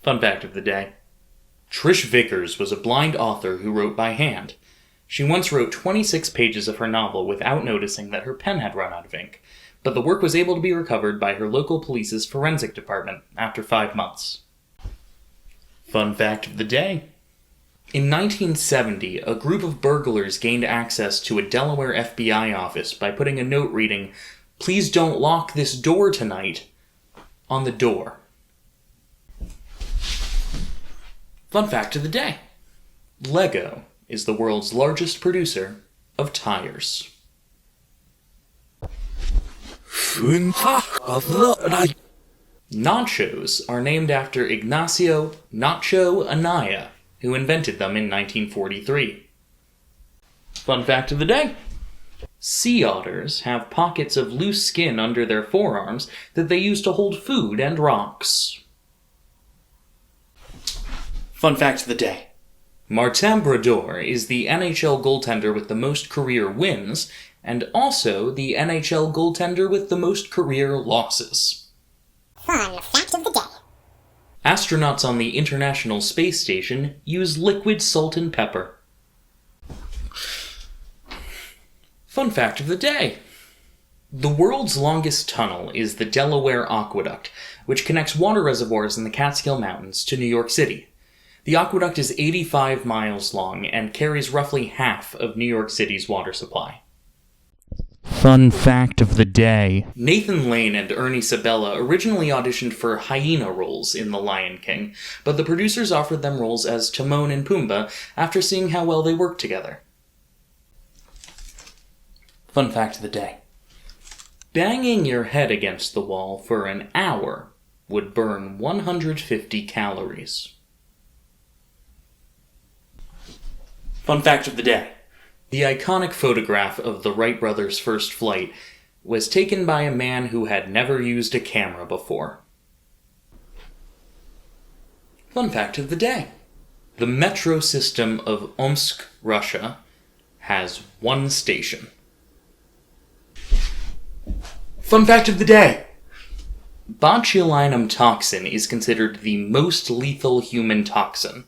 Fun fact of the day. Trish Vickers was a blind author who wrote by hand. She once wrote 26 pages of her novel without noticing that her pen had run out of ink, but the work was able to be recovered by her local police's forensic department after 5 months. Fun fact of the day. In 1970, a group of burglars gained access to a Delaware FBI office by putting a note reading, "Please don't lock this door tonight," on the door. Fun fact of the day. Lego is the world's largest producer of tires. Nachos are named after Ignacio Nacho Anaya, who invented them in 1943. Fun fact of the day. Sea otters have pockets of loose skin under their forearms that they use to hold food and rocks. Fun fact of the day. Martin Brodeur is the NHL goaltender with the most career wins, and also the NHL goaltender with the most career losses. Fun fact of the day. Astronauts on the International Space Station use liquid salt and pepper. Fun fact of the day. The world's longest tunnel is the Delaware Aqueduct, which connects water reservoirs in the Catskill Mountains to New York City. The aqueduct is 85 miles long and carries roughly half of New York City's water supply. Fun fact of the day. Nathan Lane and Ernie Sabella originally auditioned for hyena roles in The Lion King, but the producers offered them roles as Timon and Pumbaa after seeing how well they worked together. Fun fact of the day. Banging your head against the wall for an hour would burn 150 calories. Fun fact of the day. The iconic photograph of the Wright brothers' first flight was taken by a man who had never used a camera before. Fun fact of the day. The metro system of Omsk, Russia, has 1 station. Fun fact of the day. Botulinum toxin is considered the most lethal human toxin,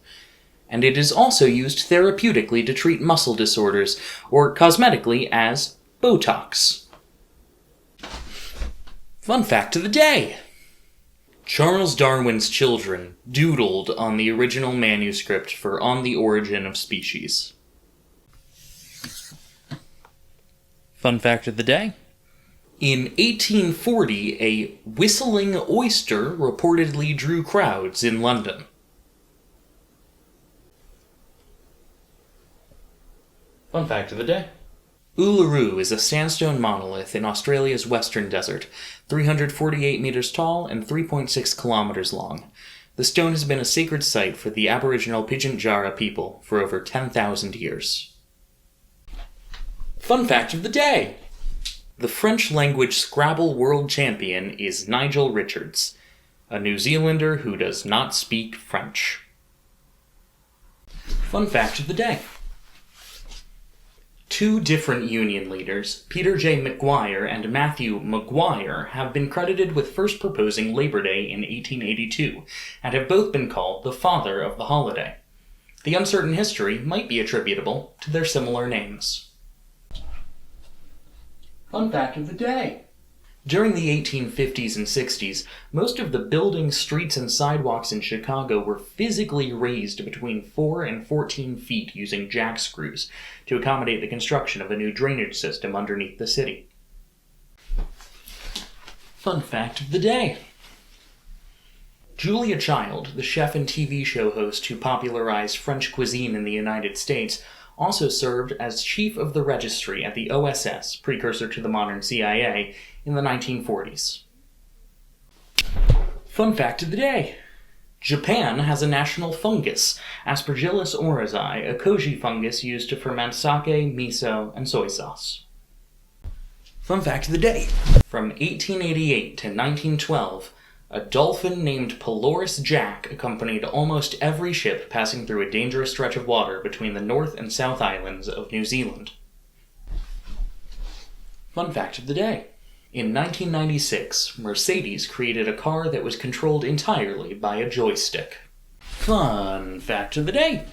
and it is also used therapeutically to treat muscle disorders, or cosmetically as Botox. Fun fact of the day. Charles Darwin's children doodled on the original manuscript for On the Origin of Species. Fun fact of the day. In 1840, a whistling oyster reportedly drew crowds in London. Fun fact of the day. Uluru is a sandstone monolith in Australia's western desert, 348 meters tall and 3.6 kilometers long. The stone has been a sacred site for the Aboriginal Pitjantjatjara people for over 10,000 years. Fun fact of the day. The French-language Scrabble world champion is Nigel Richards, a New Zealander who does not speak French. Fun fact of the day. 2 different union leaders, Peter J. McGuire and Matthew Maguire, have been credited with first proposing Labor Day in 1882, and have both been called the father of the holiday. The uncertain history might be attributable to their similar names. Fun fact of the day. During the 1850s and 60s, most of the buildings, streets, and sidewalks in Chicago were physically raised between 4 and 14 feet using jack screws to accommodate the construction of a new drainage system underneath the city. Fun fact of the day. Julia Child, the chef and TV show host who popularized French cuisine in the United States, also served as chief of the registry at the OSS, precursor to the modern CIA, in the 1940s. Fun fact of the day. Japan has a national fungus, Aspergillus oryzae, a koji fungus used to ferment sake, miso, and soy sauce. Fun fact of the day. From 1888 to 1912, a dolphin named Pelorus Jack accompanied almost every ship passing through a dangerous stretch of water between the North and South Islands of New Zealand. Fun fact of the day. In 1996, Mercedes created a car that was controlled entirely by a joystick. Fun fact of the day.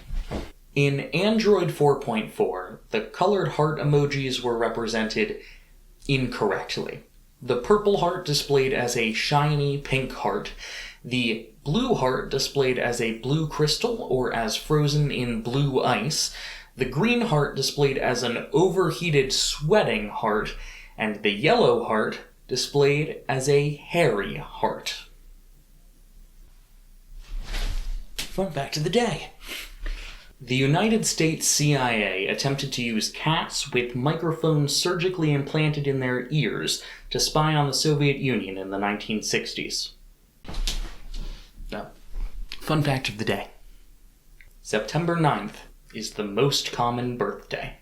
In Android 4.4, the colored heart emojis were represented incorrectly. The purple heart displayed as a shiny pink heart, the blue heart displayed as a blue crystal or as frozen in blue ice, the green heart displayed as an overheated sweating heart, and the yellow heart displayed as a hairy heart. Fun fact of the day. The United States CIA attempted to use cats with microphones surgically implanted in their ears to spy on the Soviet Union in the 1960s. Fun fact of the day. September 9th is the most common birthday.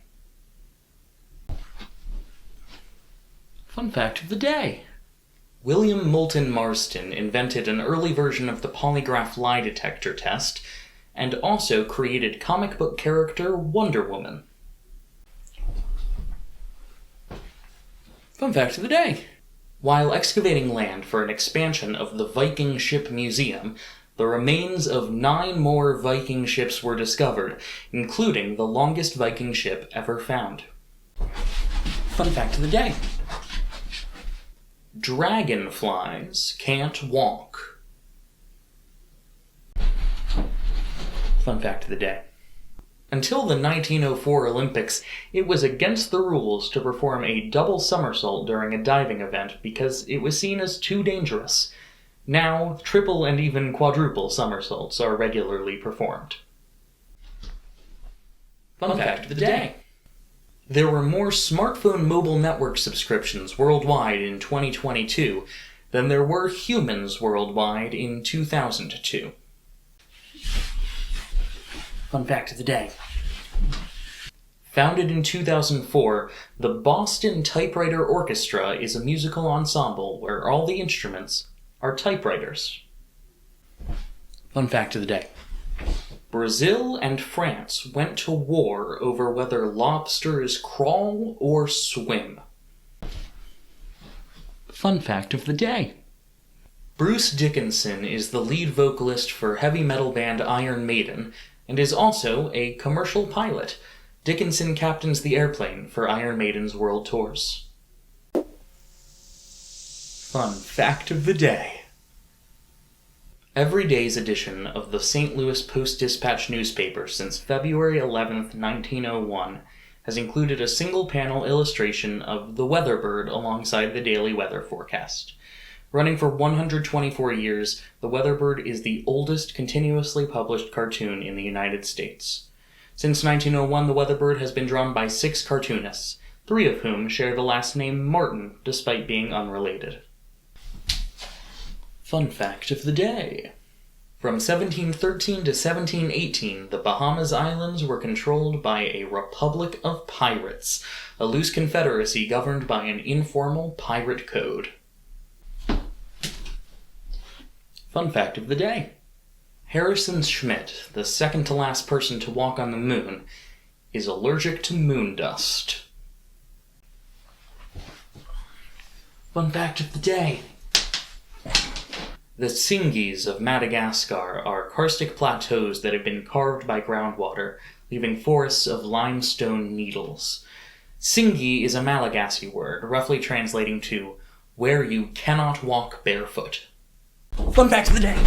Fun fact of the day. William Moulton Marston invented an early version of the polygraph lie detector test and also created comic book character Wonder Woman. Fun fact of the day. While excavating land for an expansion of the Viking Ship Museum, the remains of 9 more Viking ships were discovered, including the longest Viking ship ever found. Fun fact of the day. Dragonflies can't walk. Fun fact of the day. Until the 1904 Olympics, it was against the rules to perform a double somersault during a diving event because it was seen as too dangerous. Now, triple and even quadruple somersaults are regularly performed. Fun fact of the day. There were more smartphone mobile network subscriptions worldwide in 2022 than there were humans worldwide in 2002. Fun fact of the day. Founded in 2004, the Boston Typewriter Orchestra is a musical ensemble where all the instruments are typewriters. Fun fact of the day. Brazil and France went to war over whether lobsters crawl or swim. Fun fact of the day. Bruce Dickinson is the lead vocalist for heavy metal band Iron Maiden and is also a commercial pilot. Dickinson captains the airplane for Iron Maiden's world tours. Fun fact of the day. Every day's edition of the St. Louis Post-Dispatch newspaper since February 11, 1901, has included a single-panel illustration of the weatherbird alongside the daily weather forecast. Running for 124 years, the weatherbird is the oldest continuously published cartoon in the United States. Since 1901, the weatherbird has been drawn by 6 cartoonists, 3 of whom share the last name Martin, despite being unrelated. Fun fact of the day. From 1713 to 1718, the Bahamas Islands were controlled by a Republic of Pirates, a loose confederacy governed by an informal pirate code. Fun fact of the day. Harrison Schmitt, the second-to-last person to walk on the moon, is allergic to moon dust. Fun fact of the day. The Singis of Madagascar are karstic plateaus that have been carved by groundwater, leaving forests of limestone needles. Singi is a Malagasy word, roughly translating to where you cannot walk barefoot. Fun fact of the day.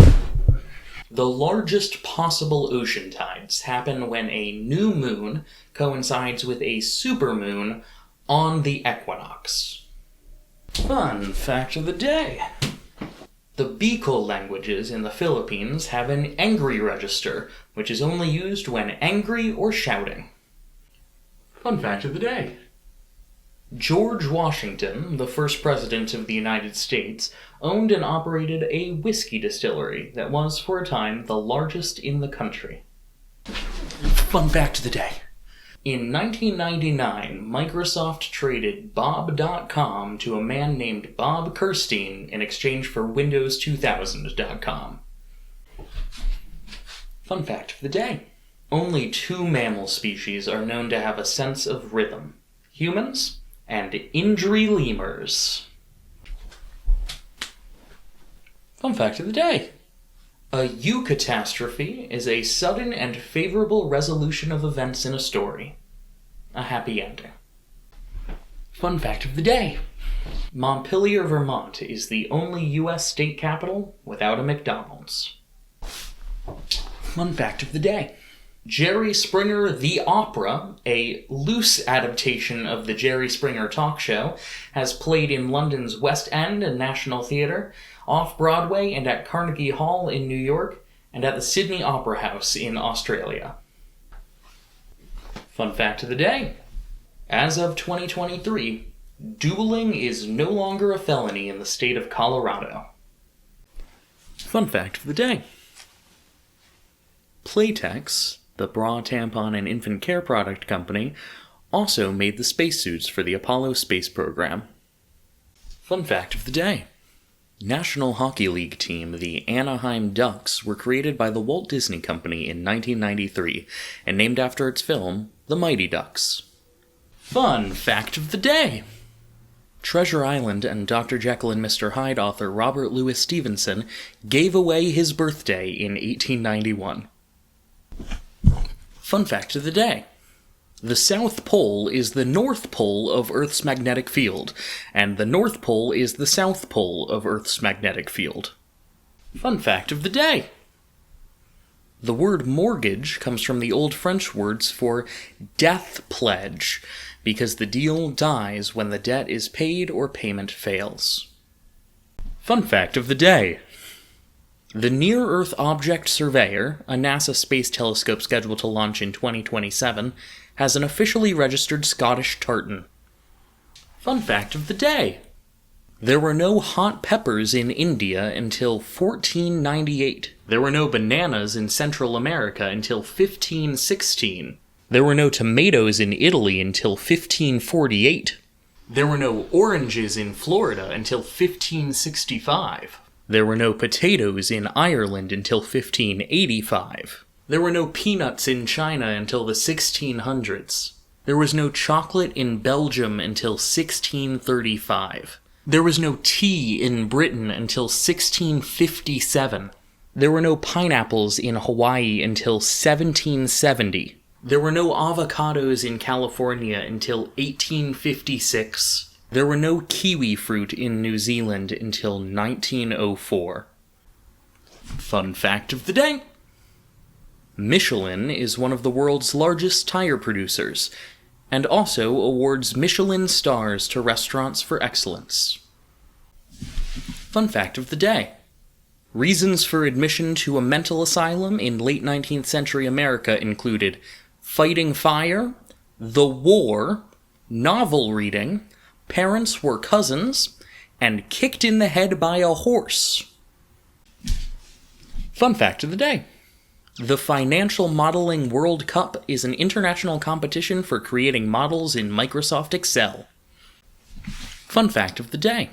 The largest possible ocean tides happen when a new moon coincides with a supermoon on the equinox. Fun fact of the day. The Bicol languages in the Philippines have an angry register, which is only used when angry or shouting. Fun fact of the day. George Washington, the first president of the United States, owned and operated a whiskey distillery that was, for a time, the largest in the country. Fun fact of the day. In 1999, Microsoft traded Bob.com to a man named Bob Kirstein in exchange for Windows 2000.com. Fun fact of the day. Only 2 mammal species are known to have a sense of rhythm. Humans and injury lemurs. Fun fact of the day. A eucatastrophe is a sudden and favorable resolution of events in a story. A happy ending. Fun fact of the day. Montpelier, Vermont is the only U.S. state capital without a McDonald's. Fun fact of the day. Jerry Springer the Opera, a loose adaptation of the Jerry Springer talk show, has played in London's West End and National Theatre, off-Broadway and at Carnegie Hall in New York, and at the Sydney Opera House in Australia. Fun fact of the day. As of 2023, dueling is no longer a felony in the state of Colorado. Fun fact of the day. Playtex, the bra, tampon, and infant care product company, also made the spacesuits for the Apollo space program. Fun fact of the day. National Hockey League team, the Anaheim Ducks, were created by the Walt Disney Company in 1993 and named after its film, The Mighty Ducks. Fun fact of the day. Treasure Island and Dr. Jekyll and Mr. Hyde author Robert Louis Stevenson gave away his birthday in 1891. Fun fact of the day. The South Pole is the North Pole of Earth's magnetic field, and the North Pole is the South Pole of Earth's magnetic field. Fun fact of the day. The word mortgage comes from the old French words for death pledge, because the deal dies when the debt is paid or payment fails. Fun fact of the day. The Near-Earth Object Surveyor, a NASA space telescope scheduled to launch in 2027, has an officially registered Scottish tartan. Fun fact of the day. There were no hot peppers in India until 1498. There were no bananas in Central America until 1516. There were no tomatoes in Italy until 1548. There were no oranges in Florida until 1565. There were no potatoes in Ireland until 1585. There were no peanuts in China until the 1600s. There was no chocolate in Belgium until 1635. There was no tea in Britain until 1657. There were no pineapples in Hawaii until 1770. There were no avocados in California until 1856. There were no kiwi fruit in New Zealand until 1904. Fun fact of the day. Michelin is one of the world's largest tire producers, and also awards Michelin stars to restaurants for excellence. Fun fact of the day. Reasons for admission to a mental asylum in late 19th century America included fighting fire, the war, novel reading, parents were cousins, and kicked in the head by a horse. Fun fact of the day. The Financial Modeling World Cup is an international competition for creating models in Microsoft Excel. Fun fact of the day.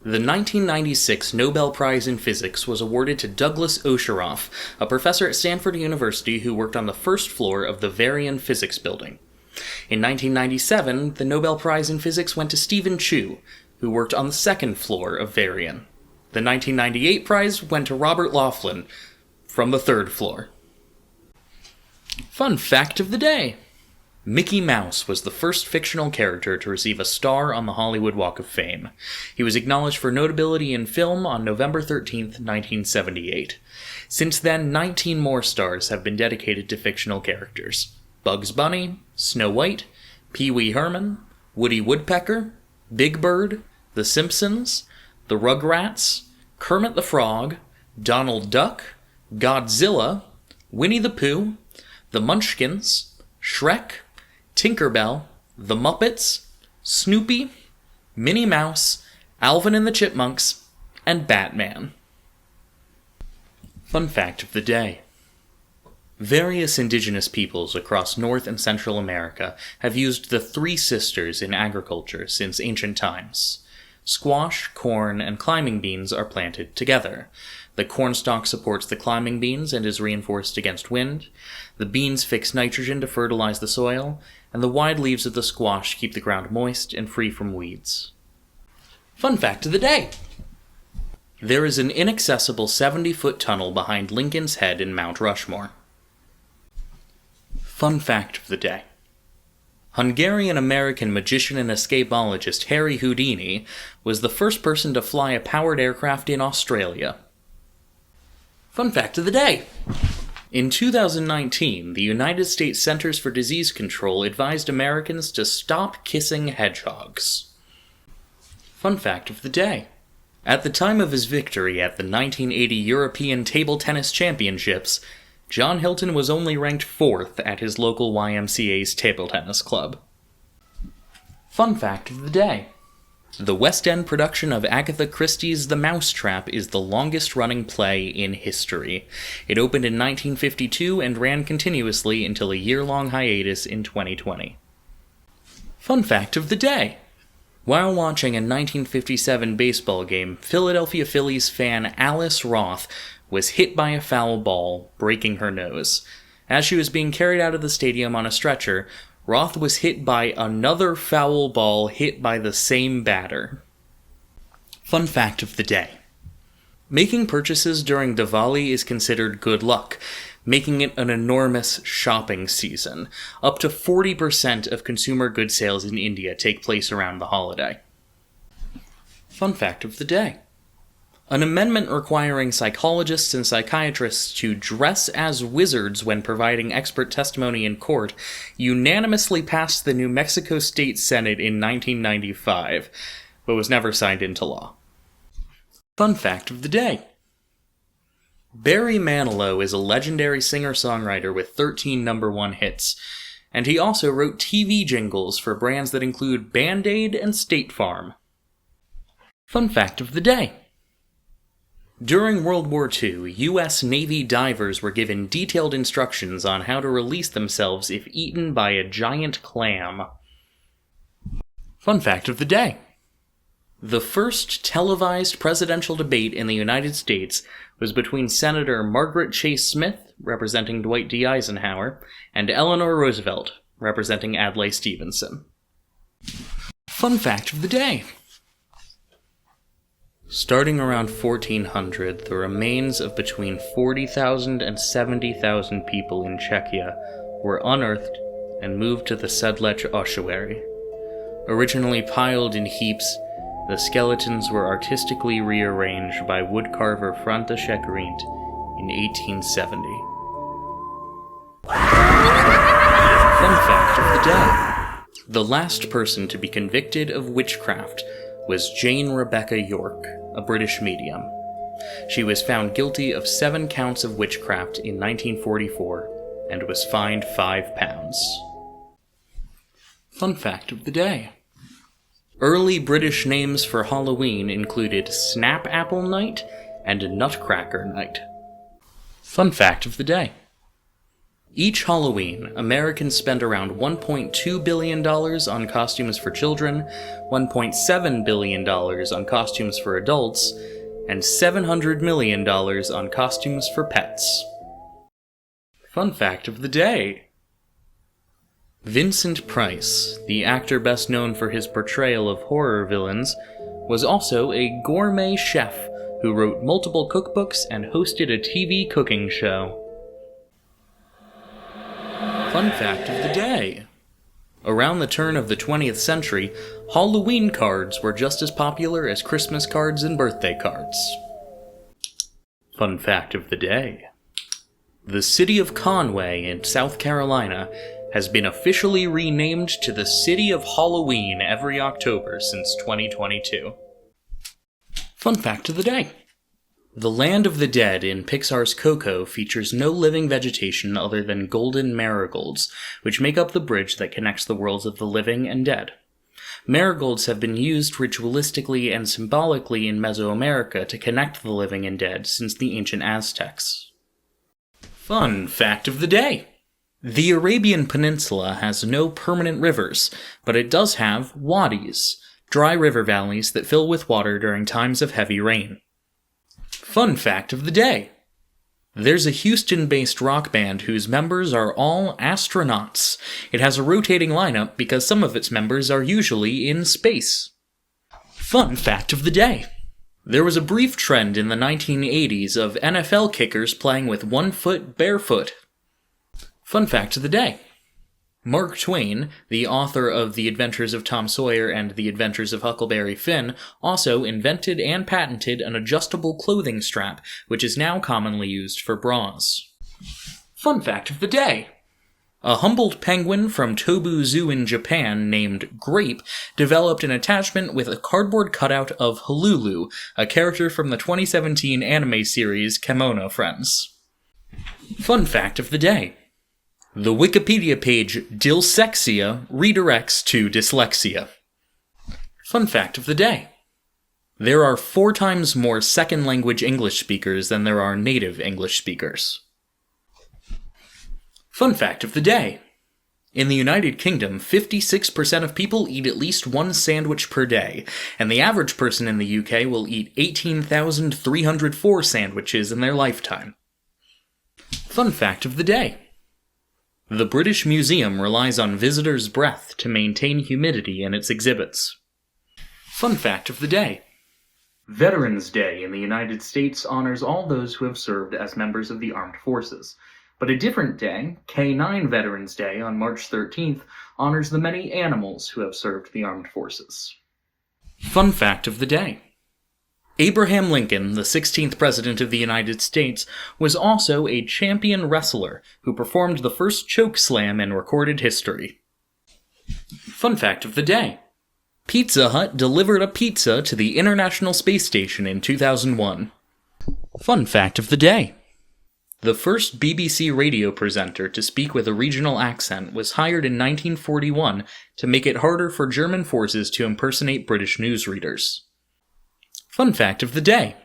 The 1996 Nobel Prize in Physics was awarded to Douglas Osheroff, a professor at Stanford University who worked on the first floor of the Varian Physics Building. In 1997, the Nobel Prize in Physics went to Stephen Chu, who worked on the second floor of Varian. The 1998 prize went to Robert Laughlin, from the third floor. Fun fact of the day. Mickey Mouse was the first fictional character to receive a star on the Hollywood Walk of Fame. He was acknowledged for notability in film on November 13, 1978. Since then, 19 more stars have been dedicated to fictional characters. Bugs Bunny, Snow White, Pee Wee Herman, Woody Woodpecker, Big Bird, The Simpsons, The Rugrats, Kermit the Frog, Donald Duck, Godzilla, Winnie the Pooh, The Munchkins, Shrek, Tinkerbell, The Muppets, Snoopy, Minnie Mouse, Alvin and the Chipmunks, and Batman. Fun fact of the day. Various indigenous peoples across North and Central America have used the three sisters in agriculture since ancient times. Squash, corn, and climbing beans are planted together. The cornstalk supports the climbing beans and is reinforced against wind. The beans fix nitrogen to fertilize the soil, and the wide leaves of the squash keep the ground moist and free from weeds. Fun fact of the day! There is an inaccessible 70-foot tunnel behind Lincoln's Head in Mount Rushmore. Fun fact of the day. Hungarian-American magician and escapologist Harry Houdini was the first person to fly a powered aircraft in Australia. Fun fact of the day. In 2019, the United States Centers for Disease Control advised Americans to stop kissing hedgehogs. Fun fact of the day. At the time of his victory at the 1980 European Table Tennis Championships, John Hilton was only ranked 4th at his local YMCA's table tennis club. Fun fact of the day. The West End production of Agatha Christie's The Mousetrap is the longest-running play in history. It opened in 1952 and ran continuously until a year-long hiatus in 2020. Fun fact of the day. While watching a 1957 baseball game, Philadelphia Phillies fan Alice Roth was hit by a foul ball, breaking her nose. As she was being carried out of the stadium on a stretcher, Roth was hit by another foul ball hit by the same batter. Fun fact of the day. Making purchases during Diwali is considered good luck, making it an enormous shopping season. Up to 40% of consumer goods sales in India take place around the holiday. Fun fact of the day. An amendment requiring psychologists and psychiatrists to dress as wizards when providing expert testimony in court unanimously passed the New Mexico State Senate in 1995, but was never signed into law. Fun fact of the day. Barry Manilow is a legendary singer-songwriter with 13 #1 hits, and he also wrote TV jingles for brands that include Band-Aid and State Farm. Fun fact of the day. During World War II, U.S. Navy divers were given detailed instructions on how to release themselves if eaten by a giant clam. Fun fact of the day. The first televised presidential debate in the United States was between Senator Margaret Chase Smith, representing Dwight D. Eisenhower, and Eleanor Roosevelt, representing Adlai Stevenson. Fun fact of the day. Starting around 1400, the remains of between 40,000 and 70,000 people in Czechia were unearthed and moved to the Sedlec ossuary. Originally piled in heaps, the skeletons were artistically rearranged by woodcarver František Rint in 1870. Fun fact of the day. The last person to be convicted of witchcraft was Jane Rebecca York, a British medium. She was found guilty of 7 counts of witchcraft in 1944 and was fined £5. Fun fact of the day. Early British names for Halloween included Snap Apple Night and Nutcracker Night. Fun fact of the day. Each Halloween, Americans spend around $1.2 billion on costumes for children, $1.7 billion on costumes for adults, and $700 million on costumes for pets. Fun fact of the day. Vincent Price, the actor best known for his portrayal of horror villains, was also a gourmet chef who wrote multiple cookbooks and hosted a TV cooking show. Fun fact of the day. Around the turn of the 20th century, Halloween cards were just as popular as Christmas cards and birthday cards. Fun fact of the day. The city of Conway in South Carolina has been officially renamed to the City of Halloween every October since 2022. Fun fact of the day. The Land of the Dead in Pixar's Coco features no living vegetation other than golden marigolds, which make up the bridge that connects the worlds of the living and dead. Marigolds have been used ritualistically and symbolically in Mesoamerica to connect the living and dead since the ancient Aztecs. Fun fact of the day. The Arabian Peninsula has no permanent rivers, but it does have wadis, dry river valleys that fill with water during times of heavy rain. Fun fact of the day. There's a Houston-based rock band whose members are all astronauts. It has a rotating lineup because some of its members are usually in space. Fun fact of the day. There was a brief trend in the 1980s of NFL kickers playing with 1 foot barefoot. Fun fact of the day. Mark Twain, the author of The Adventures of Tom Sawyer and The Adventures of Huckleberry Finn, also invented and patented an adjustable clothing strap, which is now commonly used for bras. Fun fact of the day. A Humboldt penguin from Tobu Zoo in Japan named Grape developed an attachment with a cardboard cutout of Hululu, a character from the 2017 anime series Kemono Friends. Fun fact of the day. The Wikipedia page Dysexia redirects to dyslexia. Fun fact of the day. There are 4 times more second language English speakers than there are native English speakers. Fun fact of the day. In the United Kingdom, 56% of people eat at least 1 sandwich per day, and the average person in the UK will eat 18,304 sandwiches in their lifetime. Fun fact of the day. The British Museum relies on visitors' breath to maintain humidity in its exhibits. Fun fact of the day. Veterans Day in the United States honors all those who have served as members of the armed forces. But a different day, K9 Veterans Day on March 13th, honors the many animals who have served the armed forces. Fun fact of the day. Abraham Lincoln, the 16th President of the United States, was also a champion wrestler who performed the first choke slam in recorded history. Fun fact of the day. Pizza Hut delivered a pizza to the International Space Station in 2001. Fun fact of the day. The first BBC radio presenter to speak with a regional accent was hired in 1941 to make it harder for German forces to impersonate British newsreaders. Fun fact of the day.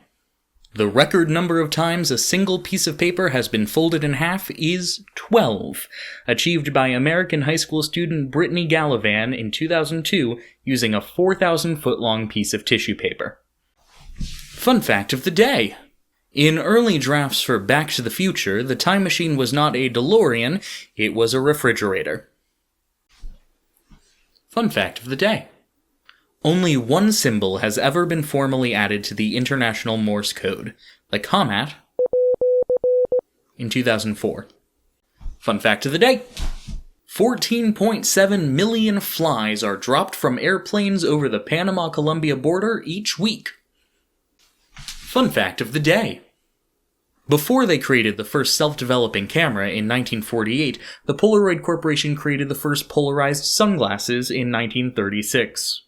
The record number of times a single piece of paper has been folded in half is 12, achieved by American high school student Brittany Gallivan in 2002 using a 4,000-foot-long piece of tissue paper. Fun fact of the day. In early drafts for Back to the Future, the time machine was not a DeLorean, it was a refrigerator. Fun fact of the day. Only 1 symbol has ever been formally added to the International Morse Code, the comma, in 2004. Fun fact of the day. 14.7 million flies are dropped from airplanes over the Panama-Colombia border each week. Fun fact of the day. Before they created the first self-developing camera in 1948, the Polaroid Corporation created the first polarized sunglasses in 1936.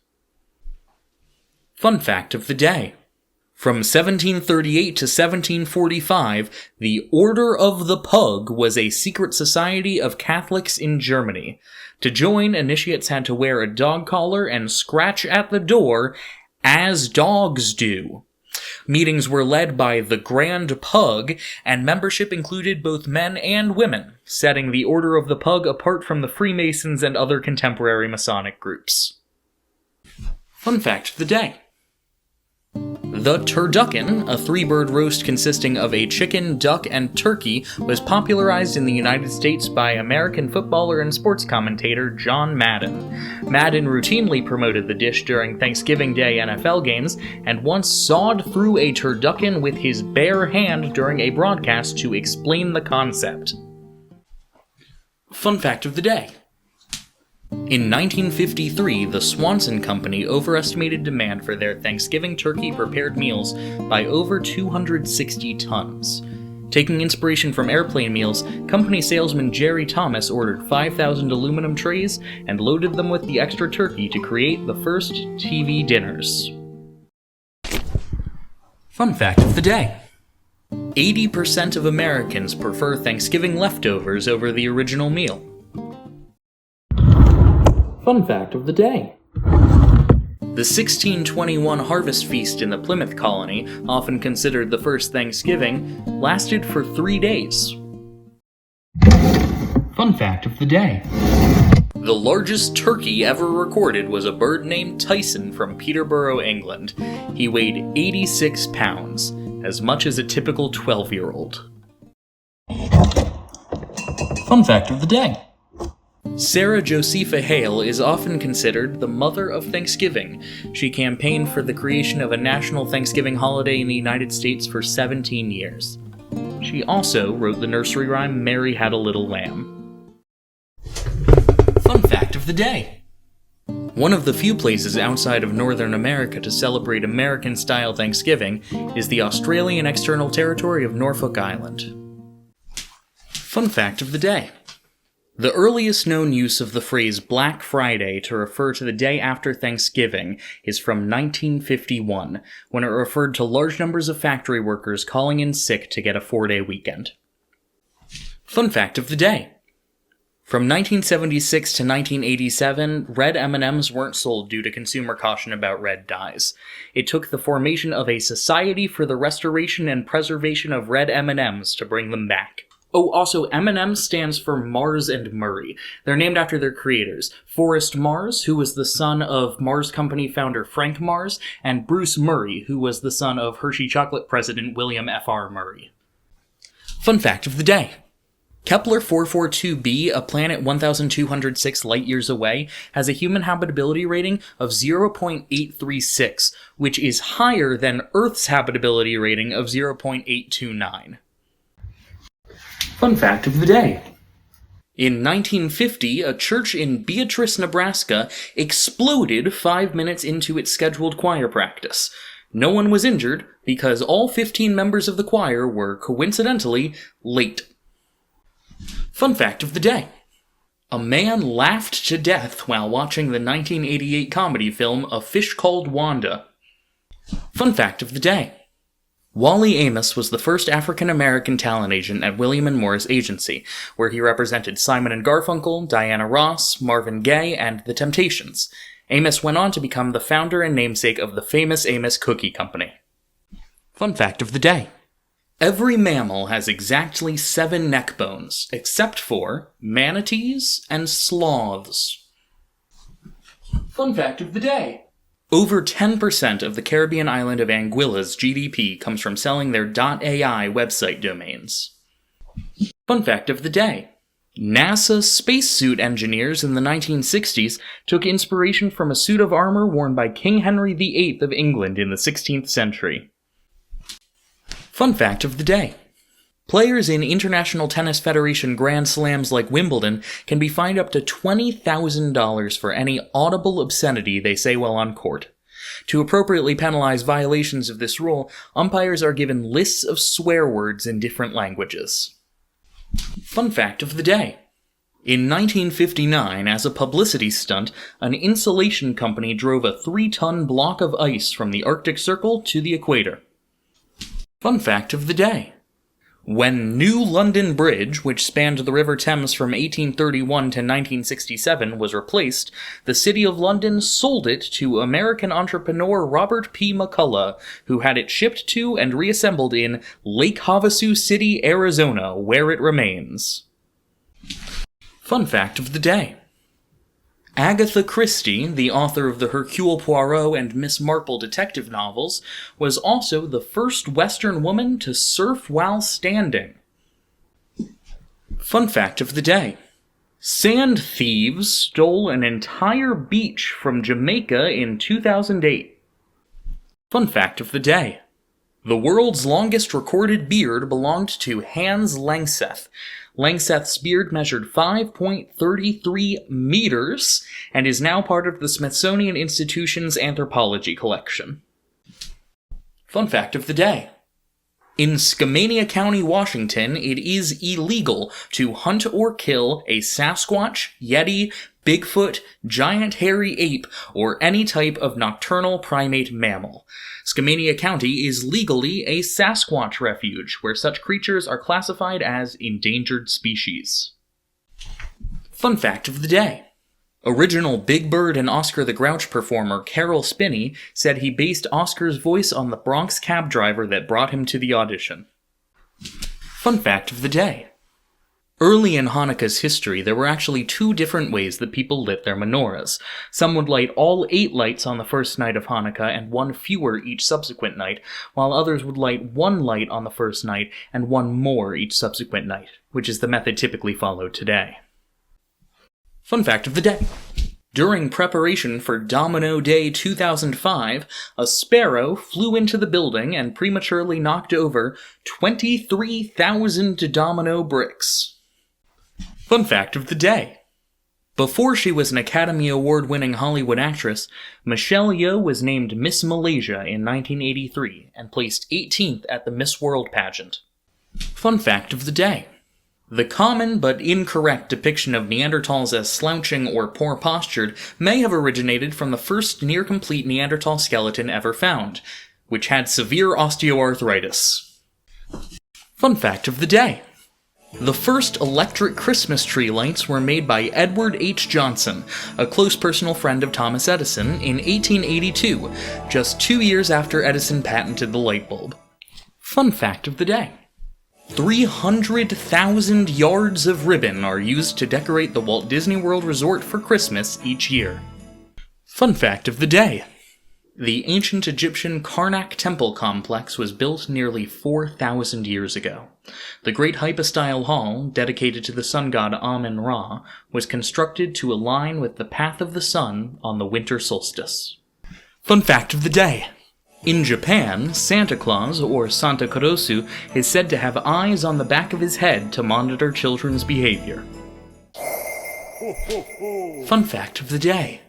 Fun fact of the day. From 1738 to 1745, the Order of the Pug was a secret society of Catholics in Germany. To join, initiates had to wear a dog collar and scratch at the door, as dogs do. Meetings were led by the Grand Pug, and membership included both men and women, setting the Order of the Pug apart from the Freemasons and other contemporary Masonic groups. Fun fact of the day. The turducken, a 3-bird roast consisting of a chicken, duck, and turkey, was popularized in the United States by American footballer and sports commentator John Madden. Madden routinely promoted the dish during Thanksgiving Day NFL games, and once sawed through a turducken with his bare hand during a broadcast to explain the concept. Fun fact of the day. In 1953, the Swanson Company overestimated demand for their Thanksgiving turkey prepared meals by over 260 tons. Taking inspiration from airplane meals, company salesman Jerry Thomas ordered 5,000 aluminum trays and loaded them with the extra turkey to create the first TV dinners. Fun fact of the day. 80% of Americans prefer Thanksgiving leftovers over the original meal. Fun fact of the day. The 1621 harvest feast in the Plymouth colony, often considered the first Thanksgiving, lasted for 3 days. Fun fact of the day. The largest turkey ever recorded was a bird named Tyson from Peterborough, England. He weighed 86 pounds, as much as a typical 12-year-old. Fun fact of the day. Sarah Josepha Hale is often considered the mother of Thanksgiving. She campaigned for the creation of a national Thanksgiving holiday in the United States for 17 years. She also wrote the nursery rhyme Mary Had a Little Lamb. Fun fact of the day. One of the few places outside of Northern America to celebrate American-style Thanksgiving is the Australian External Territory of Norfolk Island. Fun fact of the day. The earliest known use of the phrase Black Friday to refer to the day after Thanksgiving is from 1951, when it referred to large numbers of factory workers calling in sick to get a 4-day weekend. Fun fact of the day. From 1976 to 1987, red M&Ms weren't sold due to consumer caution about red dyes. It took the formation of a Society for the Restoration and Preservation of Red M&Ms to bring them back. Oh, also, M&M stands for Mars and Murray. They're named after their creators, Forrest Mars, who was the son of Mars Company founder Frank Mars, and Bruce Murray, who was the son of Hershey Chocolate president William F.R. Murray. Fun fact of the day. Kepler 442b, a planet 1,206 light-years away, has a human habitability rating of 0.836, which is higher than Earth's habitability rating of 0.829. Fun fact of the day. In 1950, a church in Beatrice, Nebraska exploded 5 minutes into its scheduled choir practice. No one was injured because all 15 members of the choir were, coincidentally, late. Fun fact of the day. A man laughed to death while watching the 1988 comedy film A Fish Called Wanda. Fun fact of the day. Wally Amos was the first African-American talent agent at William & Morris Agency, where he represented Simon & Garfunkel, Diana Ross, Marvin Gaye, and The Temptations. Amos went on to become the founder and namesake of the famous Amos Cookie Company. Fun fact of the day. Every mammal has exactly 7 neck bones, except for manatees and sloths. Fun fact of the day. Over 10% of the Caribbean island of Anguilla's GDP comes from selling their .ai website domains. Fun fact of the day. NASA spacesuit engineers in the 1960s took inspiration from a suit of armor worn by King Henry VIII of England in the 16th century. Fun fact of the day. Players in International Tennis Federation Grand Slams like Wimbledon can be fined up to $20,000 for any audible obscenity they say while on court. To appropriately penalize violations of this rule, umpires are given lists of swear words in different languages. Fun fact of the day. In 1959, as a publicity stunt, an insulation company drove a 3-ton block of ice from the Arctic Circle to the equator. Fun fact of the day. When New London Bridge, which spanned the River Thames from 1831 to 1967, was replaced, the City of London sold it to American entrepreneur Robert P. McCullough, who had it shipped to and reassembled in Lake Havasu City, Arizona, where it remains. Fun fact of the day. Agatha Christie, the author of the Hercule Poirot and Miss Marple detective novels, was also the first Western woman to surf while standing. Fun fact of the day. Sand thieves stole an entire beach from Jamaica in 2008. Fun fact of the day. The world's longest recorded beard belonged to Hans Langseth. Langseth's beard measured 5.33 meters and is now part of the Smithsonian Institution's anthropology collection. Fun fact of the day. In Skamania County, Washington, it is illegal to hunt or kill a Sasquatch, Yeti, Bigfoot, giant hairy ape, or any type of nocturnal primate mammal. Skamania County is legally a Sasquatch refuge, where such creatures are classified as endangered species. Fun fact of the day. Original Big Bird and Oscar the Grouch performer Carol Spinney said he based Oscar's voice on the Bronx cab driver that brought him to the audition. Fun fact of the day. Early in Hanukkah's history, there were actually 2 different ways that people lit their menorahs. Some would light all 8 lights on the first night of Hanukkah and 1 fewer each subsequent night, while others would light 1 light on the first night and 1 more each subsequent night, which is the method typically followed today. Fun fact of the day. During preparation for Domino Day 2005, a sparrow flew into the building and prematurely knocked over 23,000 domino bricks. Fun fact of the day. Before she was an Academy Award-winning Hollywood actress, Michelle Yeoh was named Miss Malaysia in 1983 and placed 18th at the Miss World pageant. Fun fact of the day. The common but incorrect depiction of Neanderthals as slouching or poor-postured may have originated from the first near-complete Neanderthal skeleton ever found, which had severe osteoarthritis. Fun fact of the day. The first electric Christmas tree lights were made by Edward H. Johnson, a close personal friend of Thomas Edison, in 1882, just 2 years after Edison patented the light bulb. Fun fact of the day. 300,000 yards of ribbon are used to decorate the Walt Disney World Resort for Christmas each year. Fun fact of the day. The ancient Egyptian Karnak temple complex was built nearly 4,000 years ago. The Great Hypostyle Hall, dedicated to the sun god Amun-Ra, was constructed to align with the path of the sun on the winter solstice. Fun fact of the day. In Japan, Santa Claus, or Santa Kurosu, is said to have eyes on the back of his head to monitor children's behavior. Fun fact of the day.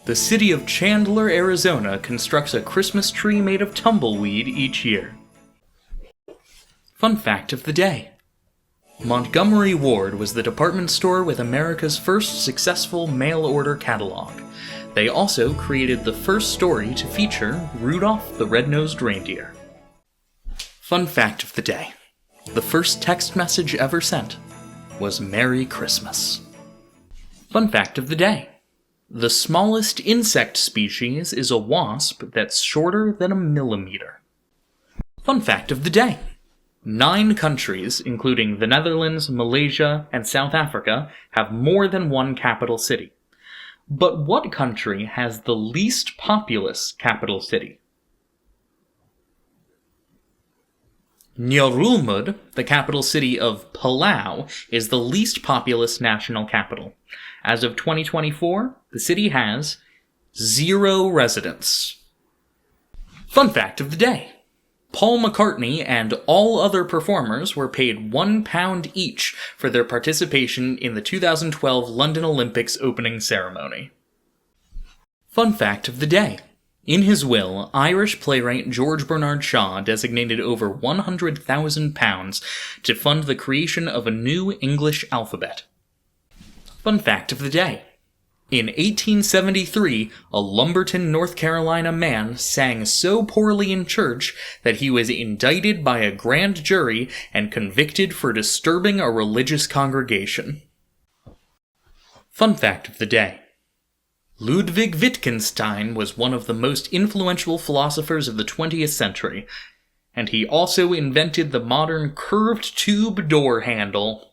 The city of Chandler, Arizona constructs a Christmas tree made of tumbleweed each year. Fun fact of the day. Montgomery Ward was the department store with America's first successful mail-order catalog. They also created the first story to feature Rudolph the Red-Nosed Reindeer. Fun fact of the day. The first text message ever sent was Merry Christmas. Fun fact of the day. The smallest insect species is a wasp that's shorter than a millimeter. Fun fact of the day. 9 countries, including the Netherlands, Malaysia, and South Africa, have more than one capital city. But what country has the least populous capital city? Nyarulmud, the capital city of Palau, is the least populous national capital. As of 2024, the city has 0 residents. Fun fact of the day. Paul McCartney and all other performers were paid £1 each for their participation in the 2012 London Olympics opening ceremony. Fun fact of the day. In his will, Irish playwright George Bernard Shaw designated over £100,000 to fund the creation of a new English alphabet. Fun fact of the day. In 1873, a Lumberton, North Carolina man sang so poorly in church that he was indicted by a grand jury and convicted for disturbing a religious congregation. Fun fact of the day. Ludwig Wittgenstein was one of the most influential philosophers of the 20th century, and he also invented the modern curved tube door handle.